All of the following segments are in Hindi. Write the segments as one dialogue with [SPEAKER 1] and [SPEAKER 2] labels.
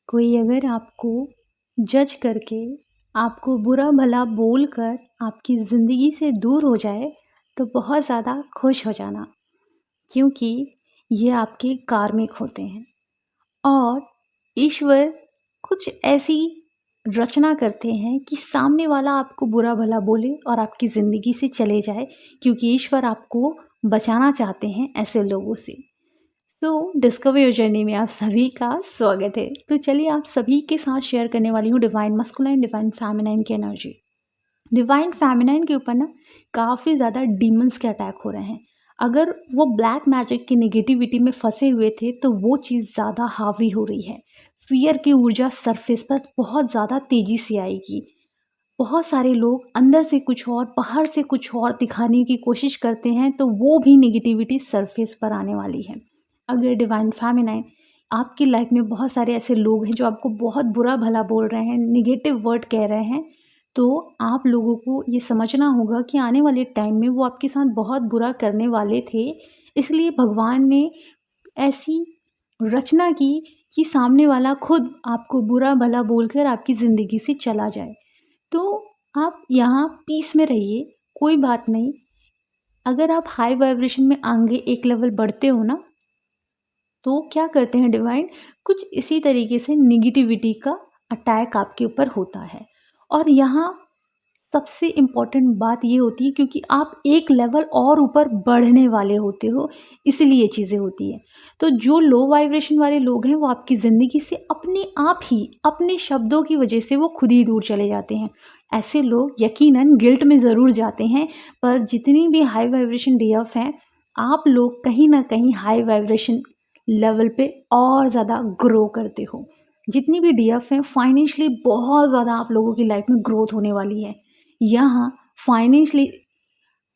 [SPEAKER 1] कोई अगर आपको जज करके, आपको बुरा भला बोलकर आपकी ज़िंदगी से दूर हो जाए, तो बहुत ज़्यादा खुश हो जाना, क्योंकि ये आपके कार्मिक होते हैं। और ईश्वर कुछ ऐसी रचना करते हैं कि सामने वाला आपको बुरा भला बोले और आपकी ज़िंदगी से चले जाए, क्योंकि ईश्वर आपको बचाना चाहते हैं ऐसे लोगों से। तो डिस्कवर योर जर्नी में आप सभी का स्वागत है। तो चलिए आप सभी के साथ शेयर करने वाली हूँ डिवाइन मस्कुलाइन डिवाइन फेमिनाइन की एनर्जी। डिवाइन फेमिनाइन के ऊपर ना काफ़ी ज़्यादा डीमंस के अटैक हो रहे हैं। अगर वो ब्लैक मैजिक की नेगेटिविटी में फंसे हुए थे, तो वो चीज़ ज़्यादा हावी हो रही है। फियर की ऊर्जा सरफेस पर बहुत ज़्यादा तेज़ी से आएगी। बहुत सारे लोग अंदर से कुछ और बाहर से कुछ और दिखाने की कोशिश करते हैं, तो वो भी नेगेटिविटी सरफेस पर आने वाली है। अगर डिवाइन फेमिनाइन आपकी लाइफ में बहुत सारे ऐसे लोग हैं जो आपको बहुत बुरा भला बोल रहे हैं, नेगेटिव वर्ड कह रहे हैं, तो आप लोगों को ये समझना होगा कि आने वाले टाइम में वो आपके साथ बहुत बुरा करने वाले थे। इसलिए भगवान ने ऐसी रचना की कि सामने वाला खुद आपको बुरा भला बोलकर आपकी ज़िंदगी से चला जाए। तो आप यहाँ पीस में रहिए, कोई बात नहीं। अगर आप हाई वाइब्रेशन में आगे एक लेवल बढ़ते हो ना, तो क्या करते हैं डिवाइन, कुछ इसी तरीके से निगेटिविटी का अटैक आपके ऊपर होता है। और यहाँ सबसे इम्पॉर्टेंट बात ये होती है, क्योंकि आप एक लेवल और ऊपर बढ़ने वाले होते हो, इसलिए ये चीज़ें होती हैं। तो जो लो वाइब्रेशन वाले लोग हैं, वो आपकी ज़िंदगी से अपने आप ही अपने शब्दों की वजह से वो खुद ही दूर चले जाते हैं। ऐसे लोग यकीनन गिल्ट में ज़रूर जाते हैं, पर जितनी भी हाई वाइब्रेशन डीएफ हैं, आप लोग कहीं ना कहीं हाई वाइब्रेशन लेवल पे और ज़्यादा ग्रो करते हो। जितनी भी डीएफ हैं, फाइनेंशियली बहुत ज़्यादा आप लोगों की लाइफ में ग्रोथ होने वाली है। यहाँ फाइनेंशियली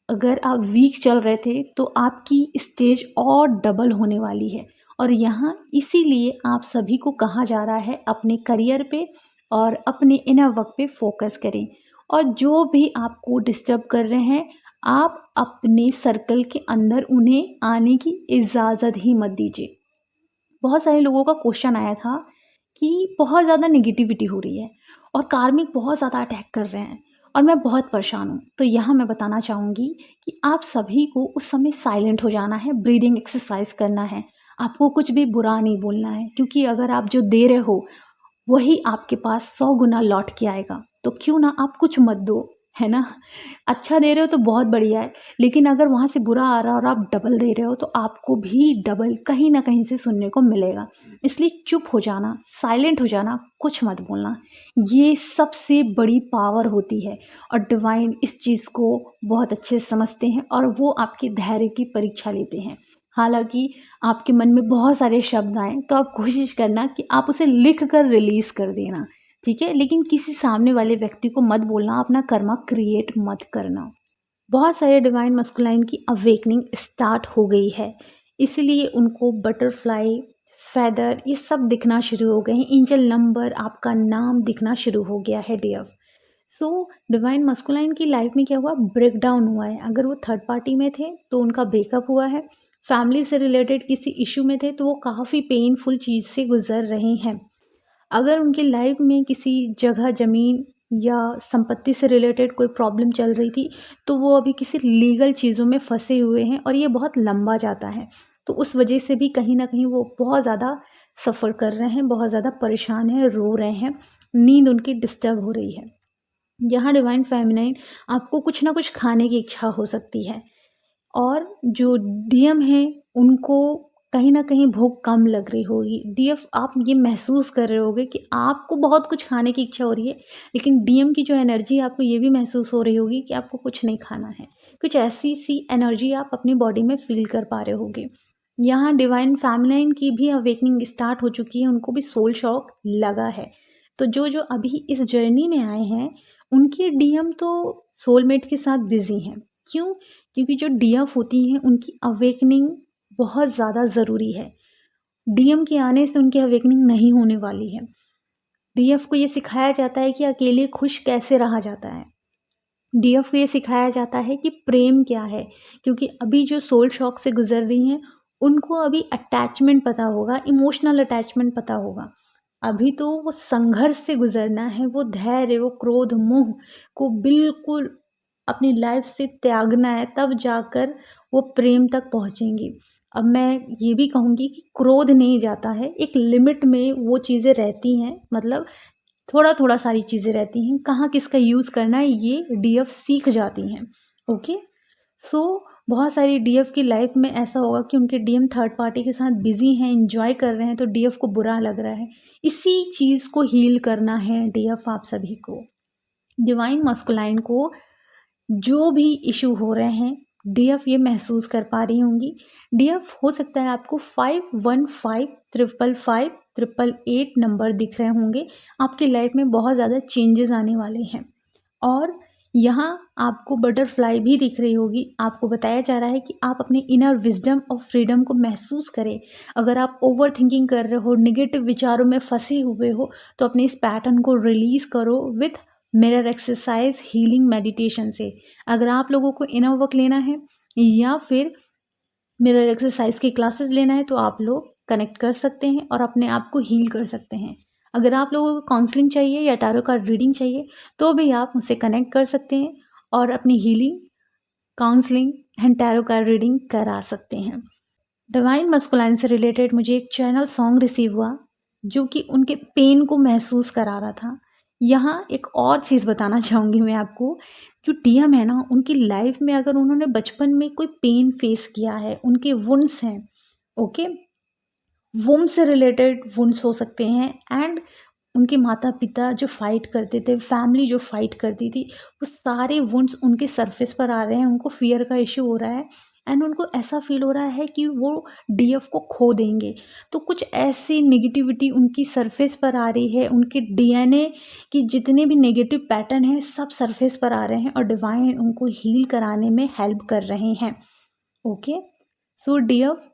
[SPEAKER 1] अगर आप वीक चल रहे थे, तो आपकी स्टेज और डबल होने वाली है। और यहाँ इसीलिए आप सभी को कहा जा रहा है, अपने करियर पे और अपने इनर वर्क पे फोकस करें। और जो भी आपको डिस्टर्ब कर रहे हैं, आप अपने सर्कल के अंदर उन्हें आने की इजाज़त ही मत दीजिए। बहुत सारे लोगों का क्वेश्चन आया था कि बहुत ज़्यादा नेगेटिविटी हो रही है और कार्मिक बहुत ज़्यादा अटैक कर रहे हैं और मैं बहुत परेशान हूँ। तो यहाँ मैं बताना चाहूँगी कि आप सभी को उस समय साइलेंट हो जाना है, ब्रीदिंग एक्सरसाइज करना है। आपको कुछ भी बुरा नहीं बोलना है, क्योंकि अगर आप जो दे रहे हो वही आपके पास 100 गुना लौट के आएगा। तो क्यों ना आप कुछ मत दो, है ना? अच्छा दे रहे हो तो बहुत बढ़िया है, लेकिन अगर वहाँ से बुरा आ रहा है और आप डबल दे रहे हो, तो आपको भी डबल कहीं ना कहीं से सुनने को मिलेगा। इसलिए चुप हो जाना, साइलेंट हो जाना, कुछ मत बोलना, ये सबसे बड़ी पावर होती है। और डिवाइन इस चीज़ को बहुत अच्छे से समझते हैं और वो आपके धैर्य की परीक्षा लेते हैं। हालांकि आपके मन में बहुत सारे शब्द आए, तो आप कोशिश करना कि आप उसे लिख कर रिलीज कर देना, ठीक है? लेकिन किसी सामने वाले व्यक्ति को मत बोलना, अपना कर्मा क्रिएट मत करना। बहुत सारे डिवाइन मस्कुलाइन की अवेकनिंग स्टार्ट हो गई है, इसलिए उनको बटरफ्लाई, फेदर ये सब दिखना शुरू हो गए हैं। एंजल नंबर, आपका नाम दिखना शुरू हो गया है डीएफ। सो डिवाइन मस्कुलाइन की लाइफ में क्या हुआ, ब्रेक डाउन हुआ है। अगर वो थर्ड पार्टी में थे तो उनका ब्रेकअप हुआ है, फैमिली से रिलेटेड किसी इशू में थे तो वो काफ़ी पेनफुल चीज़ से गुजर रहे हैं। अगर उनकी लाइफ में किसी जगह ज़मीन या संपत्ति से रिलेटेड कोई प्रॉब्लम चल रही थी, तो वो अभी किसी लीगल चीज़ों में फंसे हुए हैं और ये बहुत लंबा जाता है। तो उस वजह से भी कहीं ना कहीं वो बहुत ज़्यादा सफ़र कर रहे हैं, बहुत ज़्यादा परेशान हैं, रो रहे हैं, नींद उनकी डिस्टर्ब हो रही है। यहाँ डिवाइन फेमिनाइन आपको कुछ ना कुछ खाने की इच्छा हो सकती है, और जो डीएम हैं उनको कहीं न कहीं भूख कम लग रही होगी। डीएफ आप ये महसूस कर रहे होगे कि आपको बहुत कुछ खाने की इच्छा हो रही है, लेकिन डीएम की जो एनर्जी है आपको ये भी महसूस हो रही होगी कि आपको कुछ नहीं खाना है। कुछ ऐसी-सी एनर्जी आप अपनी बॉडी में फ़ील कर पा रहे होगे। यहाँ डिवाइन फेमिनाइन की भी अवेकनिंग स्टार्ट हो चुकी है, उनको भी सोल शॉक लगा है। तो जो अभी इस जर्नी में आए हैं, उनके डीएम तो सोलमेट के साथ बिज़ी हैं। क्यों? क्योंकि जो डीएफ होती हैं उनकी अवेकनिंग बहुत ज़्यादा ज़रूरी है। डीएम के आने से उनकी अवेकनिंग नहीं होने वाली है। डीएफ को ये सिखाया जाता है कि अकेले खुश कैसे रहा जाता है। डीएफ को ये सिखाया जाता है कि प्रेम क्या है, क्योंकि अभी जो सोल शॉक से गुजर रही हैं, उनको अभी अटैचमेंट पता होगा, इमोशनल अटैचमेंट पता होगा। अभी तो वो संघर्ष से गुजरना है, वो धैर्य, वो क्रोध, मोह को बिल्कुल अपनी लाइफ से त्यागना है, तब जाकर वो प्रेम तक पहुँचेंगी। अब मैं ये भी कहूँगी कि क्रोध नहीं जाता है, एक लिमिट में वो चीज़ें रहती हैं, मतलब थोड़ा-थोड़ा सारी चीज़ें रहती हैं, कहाँ किसका यूज़ करना है ये डीएफ सीख जाती हैं। ओके? सो बहुत सारी डीएफ की लाइफ में ऐसा होगा कि उनके डीएम थर्ड पार्टी के साथ बिज़ी हैं, एन्जॉय कर रहे हैं, तो डीएफ को बुरा लग रहा है। इसी चीज़ को हील करना है डीएफ आप सभी को। डिवाइन मस्कुलाइन को जो भी इशू हो रहे हैं, डीएफ ये महसूस कर पा रही होंगी। डीएफ हो सकता है आपको 51555588 नंबर दिख रहे होंगे। आपकी लाइफ में बहुत ज़्यादा चेंजेस आने वाले हैं और यहाँ आपको बटरफ्लाई भी दिख रही होगी। आपको बताया जा रहा है कि आप अपने इनर विजडम और फ्रीडम को महसूस करें। अगर आप ओवर थिंकिंग कर रहे हो, नेगेटिव विचारों में फंसे हुए हो, तो अपने इस पैटर्न को रिलीज़ करो with mirror exercise healing meditation से। अगर आप लोगों को इनर वर्क लेना है या फिर मिरर एक्सरसाइज की क्लासेस लेना है, तो आप लोग कनेक्ट कर सकते हैं और अपने आप को हील कर सकते हैं। अगर आप लोगों को काउंसलिंग चाहिए या टैरो कार्ड रीडिंग चाहिए, तो भी आप मुझसे कनेक्ट कर सकते हैं और अपनी healing, counselling and tarot card reading करा सकते हैं। डिवाइन मस्कुलाइन से रिलेटेड मुझे एक चैनल सॉन्ग रिसीव हुआ जो कि उनके पेन को महसूस करा रहा था। यहाँ एक और चीज़ बताना चाहूँगी मैं आपको, जो डीएम है ना, उनकी लाइफ में अगर उन्होंने बचपन में कोई पेन फेस किया है, उनके वुंड्स हैं, ओके, वुम से रिलेटेड वुंड्स हो सकते हैं एंड उनके माता पिता जो फाइट करते थे, फैमिली जो फाइट करती थी, वो सारे वुंड्स उनके सरफेस पर आ रहे हैं। उनको फियर का इश्यू हो रहा है एंड उनको ऐसा फील हो रहा है कि वो डीएफ को खो देंगे। तो कुछ ऐसी नेगेटिविटी उनकी सरफेस पर आ रही है, उनके डीएनए की जितने भी नेगेटिव पैटर्न हैं सब सरफेस पर आ रहे हैं और डिवाइन उनको हील कराने में हेल्प कर रहे हैं। ओके, सो डीएफ,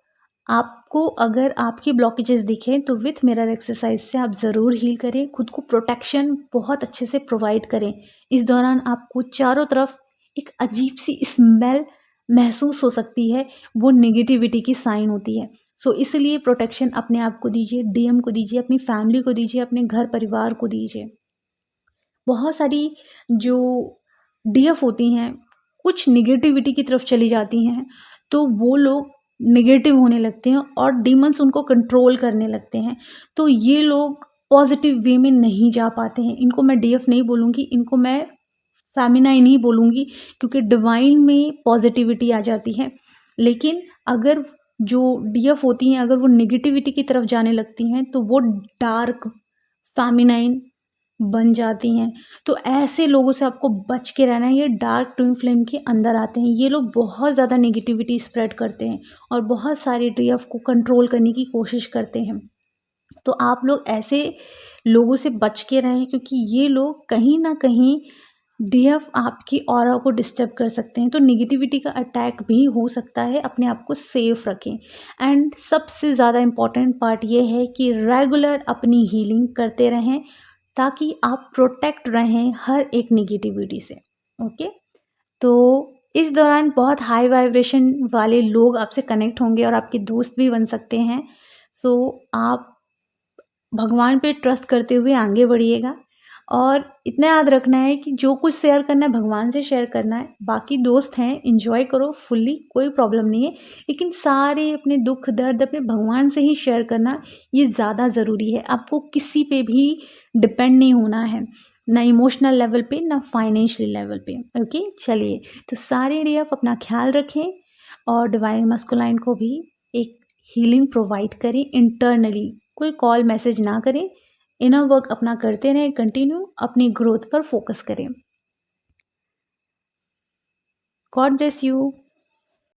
[SPEAKER 1] आपको अगर आपकी ब्लॉकेजेस दिखें तो विथ मिरर एक्सरसाइज से आप ज़रूर हील करें। खुद को प्रोटेक्शन बहुत अच्छे से प्रोवाइड करें। इस दौरान आपको चारों तरफ एक अजीब सी स्मेल महसूस हो सकती है, वो नेगेटिविटी की साइन होती है। सो इसलिए प्रोटेक्शन अपने आप को दीजिए, डीएम को दीजिए, अपनी फैमिली को दीजिए, अपने घर परिवार को दीजिए। बहुत सारी जो डीएफ होती हैं कुछ निगेटिविटी की तरफ चली जाती हैं, तो वो लोग नेगेटिव होने लगते हैं और डीमंस उनको कंट्रोल करने लगते हैं। तो ये लोग पॉजिटिव वे में नहीं जा पाते हैं। इनको मैं डीएफ नहीं बोलूँगी, इनको मैं फेमिनाइन ही बोलूँगी, क्योंकि डिवाइन में पॉजिटिविटी आ जाती है। लेकिन अगर जो डीएफ होती हैं अगर वो नेगेटिविटी की तरफ जाने लगती हैं, तो वो डार्क फेमिनाइन बन जाती हैं। तो ऐसे लोगों से आपको बच के रहना है। ये डार्क ट्विन फ्लेम के अंदर आते हैं। ये लोग बहुत ज़्यादा नेगेटिविटी स्प्रेड करते हैं और बहुत सारे डीएफ को कंट्रोल करने की कोशिश करते हैं। तो आप लोग ऐसे लोगों से बच के रहें, क्योंकि ये लोग कहीं ना कहीं डीएफ आपकी ऑरा को डिस्टर्ब कर सकते हैं। तो नेगेटिविटी का अटैक भी हो सकता है। अपने आप को सेफ रखें एंड सबसे ज़्यादा इम्पॉर्टेंट पार्ट ये है कि रेगुलर अपनी हीलिंग करते रहें, ताकि आप प्रोटेक्ट रहें हर एक नेगेटिविटी से। ओके, तो इस दौरान बहुत हाई वाइब्रेशन वाले लोग आपसे कनेक्ट होंगे और आपके दोस्त भी बन सकते हैं। सो आप भगवान पे ट्रस्ट करते हुए आगे बढ़िएगा और इतना याद रखना है कि जो कुछ शेयर करना है भगवान से शेयर करना है। बाकी दोस्त हैं, एंजॉय करो फुल्ली, कोई प्रॉब्लम नहीं है, लेकिन सारे अपने दुख दर्द अपने भगवान से ही शेयर करना ये ज़्यादा ज़रूरी है। आपको किसी पे भी डिपेंड नहीं होना है, ना इमोशनल लेवल पे ना फाइनेंशियल लेवल पे। ओके, चलिए, तो सारे डीएफ अपना ख्याल रखें और डिवाइन मस्कुलाइन को भी एक हीलिंग प्रोवाइड करें इंटरनली। कोई कॉल मैसेज ना करें, इनर वर्क अपना करते रहें, कंटिन्यू अपनी ग्रोथ पर फोकस करें। God bless you.